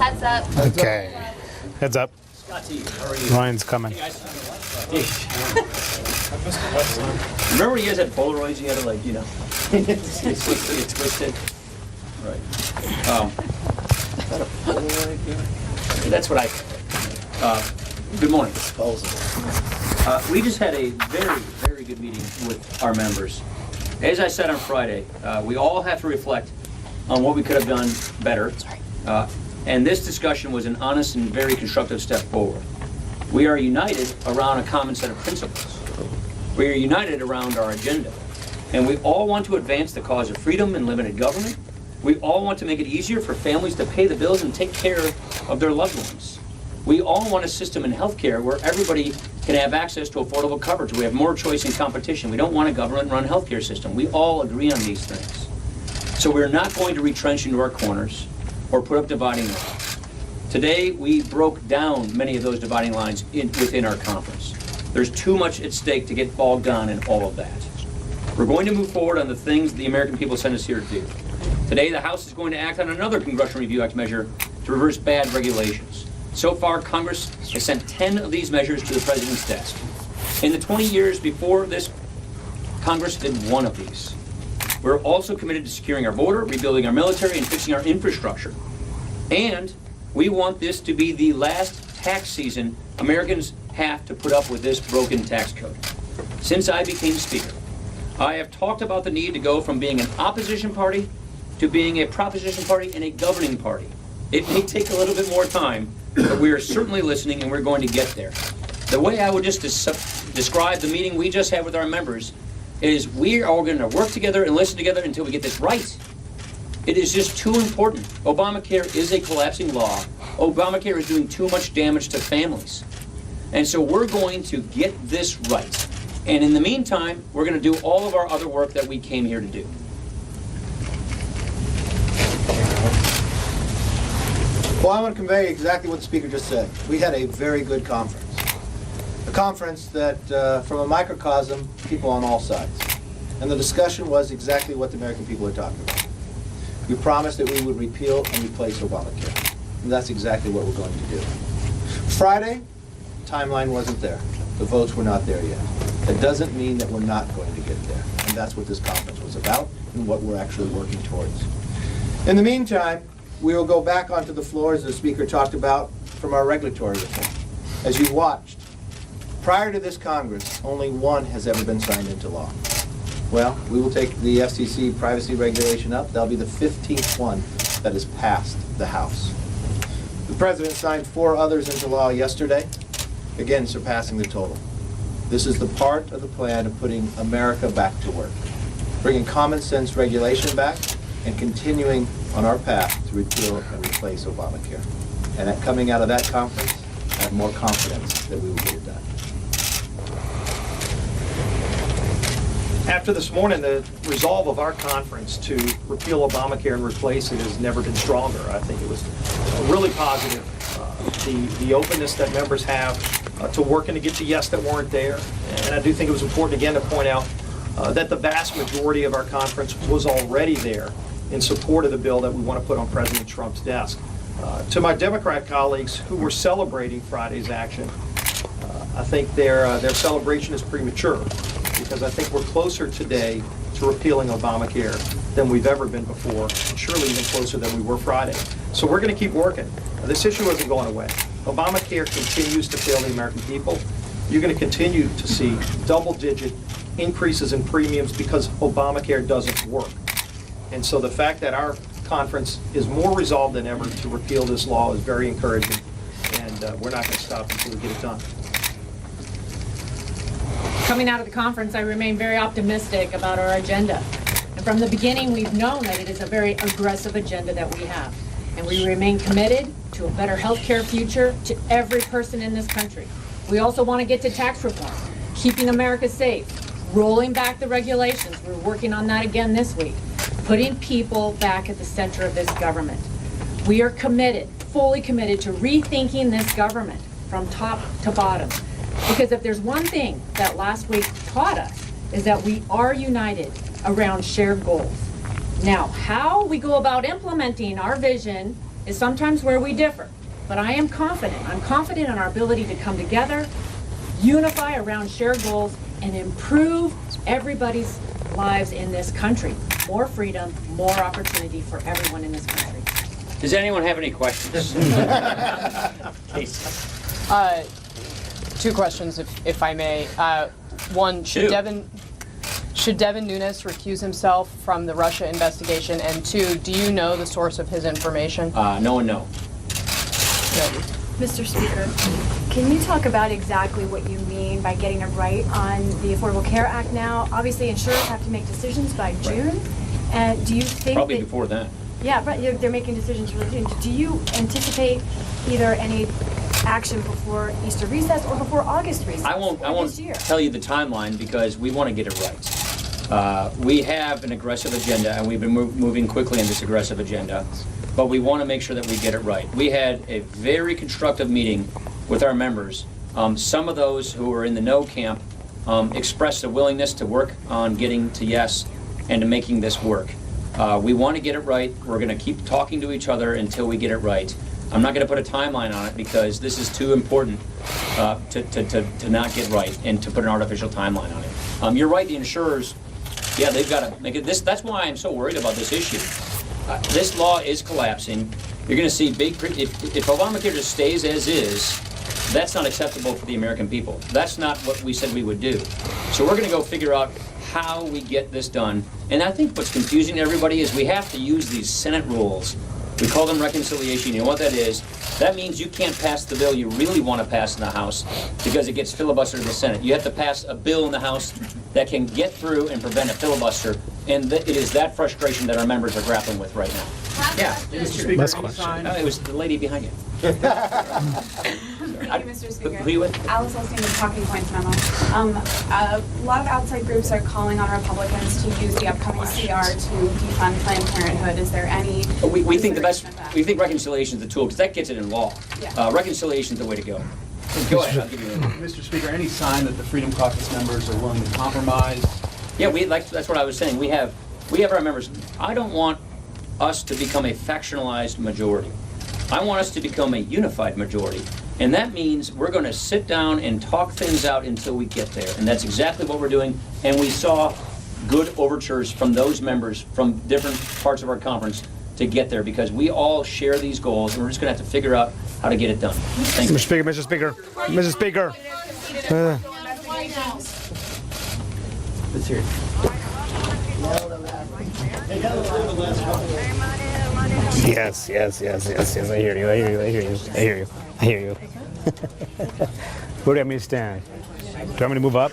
Heads up. Okay. Heads up. Scotty, how are you? Ryan's coming. Hey, guys. Remember when you guys had Polaroids? You had to, like, you know, get twisted. Right. Is that a Polaroid here? That's what I. Good morning. We just had a very, very good meeting with our members. As I said on Friday, we all have to reflect on what we could have done better. And this discussion was an honest and very constructive step forward. We are united around a common set of principles. We are united around our agenda. And we all want to advance the cause of freedom and limited government. We all want to make it easier for families to pay the bills and take care of their loved ones. We all want a system in healthcare where everybody can have access to affordable coverage. We have more choice and competition. We don't want a government-run healthcare system. We all agree on these things. So we're not going to retrench into our corners or put up dividing lines. Today, we broke down many of those dividing lines within our conference. There's too much at stake to get bogged down in all of that. We're going to move forward on the things the American people sent us here to do. Today, the House is going to act on another Congressional Review Act measure to reverse bad regulations. So far, Congress has sent 10 of these measures to the President's desk. In the 20 years before this, Congress did one of these. We're also committed to securing our border, rebuilding our military, and fixing our infrastructure. And we want this to be the last tax season Americans have to put up with this broken tax code. Since I became Speaker, I have talked about the need to go from being an opposition party to being a proposition party and a governing party. It may take a little bit more time, but we are certainly listening and we're going to get there. The way I would just describe the meeting we just had with our members is we are all going to work together and listen together until we get this right. It is just too important. Obamacare is a collapsing law. Obamacare is doing too much damage to families. And so we're going to get this right. And in the meantime, we're going to do all of our other work that we came here to do. Well, I want to convey exactly what the Speaker just said. We had a very good conference. A conference that, from a microcosm, people on all sides. And the discussion was exactly what the American people are talking about. We promised that we would repeal and replace Obamacare. And that's exactly what we're going to do. Friday, timeline wasn't there. The votes were not there yet. That doesn't mean that we're not going to get there. And that's what this conference was about and what we're actually working towards. In the meantime, we will go back onto the floor, as the Speaker talked about, from our regulatory reform. As you watched, prior to this Congress, only one has ever been signed into law. Well, we will take the FCC privacy regulation up. That'll be the 15th one that has passed the House. The President signed 4 others into law yesterday, again surpassing the total. This is the part of the plan of putting America back to work, bringing common sense regulation back, and continuing on our path to repeal and replace Obamacare. And coming out of that conference, I have more confidence that we will get it done. After this morning, the resolve of our conference to repeal Obamacare and replace it has never been stronger. I think it was really positive. The openness that members have to working to get the yes that weren't there. And I do think it was important again to point out that the vast majority of our conference was already there in support of the bill that we want to put on President Trump's desk. To my Democrat colleagues who were celebrating Friday's action, I think their celebration is premature, because I think we're closer today to repealing Obamacare than we've ever been before, and surely even closer than we were Friday. So we're going to keep working. This issue isn't going away. Obamacare continues to fail the American people. You're going to continue to see double-digit increases in premiums because Obamacare doesn't work. And so the fact that our conference is more resolved than ever to repeal this law is very encouraging, and we're not going to stop until we get it done. Coming out of the conference, I remain very optimistic about our agenda. And from the beginning, we've known that it is a very aggressive agenda that we have. And we remain committed to a better healthcare future to every person in this country. We also want to get to tax reform, keeping America safe, rolling back the regulations. We're working on that again this week, putting people back at the center of this government. We are committed, fully committed to rethinking this government from top to bottom. Because if there's one thing that last week taught us, is that we are united around shared goals. Now, how we go about implementing our vision is sometimes where we differ. But I am confident. I'm confident in our ability to come together, unify around shared goals, and improve everybody's lives in this country. More freedom, more opportunity for everyone in this country. Does anyone have any questions? Casey. Two questions, if I may. One, Two. should Devin Nunes recuse himself from the Russia investigation? And two, do you know the source of his information? No and no. Mr. Speaker, can you talk about exactly what you mean by getting it right on the Affordable Care Act now? Obviously, insurers have to make decisions by June. And do you think Probably that, before that. yeah, right, they're making decisions for June. Do you anticipate either any action before Easter recess or before August recess? I won't this year? tell you the timeline because we want to get it right. We have an aggressive agenda, and we've been moving quickly in this aggressive agenda, but we want to make sure that we get it right. We had a very constructive meeting with our members. Some of those who were in the no camp expressed a willingness to work on getting to yes and to making this work. We want to get it right. We're going to keep talking to each other until we get it right. I'm not going to put a timeline on it because this is too important to not get right and to put an artificial timeline on it. You're right, the insurers, yeah, they've got to make it. That's why I'm so worried about this issue. This law is collapsing. You're going to see if Obamacare just stays as is, that's not acceptable for the American people. That's not what we said we would do. So we're going to go figure out how we get this done. And I think what's confusing to everybody is we have to use these Senate rules. We call them reconciliation. You know what that is? That means you can't pass the bill you really want to pass in the House because it gets filibustered in the Senate. You have to pass a bill in the House that can get through and prevent a filibuster. And it is that frustration that our members are grappling with right now. Yeah, Last question. it was the lady behind you. Thank you, Mr. Speaker. Who are you with? Alice Olstein with Talking Points Memo. A lot of outside groups are calling on Republicans to use the upcoming CR to defund Planned Parenthood. Is there any We think consideration of that? we think reconciliation is the tool because that gets it in law. Yeah. Reconciliation is the way to go. Go ahead. I'll give you a minute. Mr. Speaker, any sign that the Freedom Caucus members are willing to compromise? Yeah, that's what I was saying. We have our members. I don't want us to become a factionalized majority. I want us to become a unified majority. And that means we're going to sit down and talk things out until we get there. And that's exactly what we're doing. And we saw good overtures from those members from different parts of our conference to get there because we all share these goals and we're just going to have to figure out how to get it done. Thank you. Mr. Speaker, Mr. Speaker, Mr. Speaker. Let's hear it. Yes. I hear you. Where do you want me to stand? Do you want me to move up?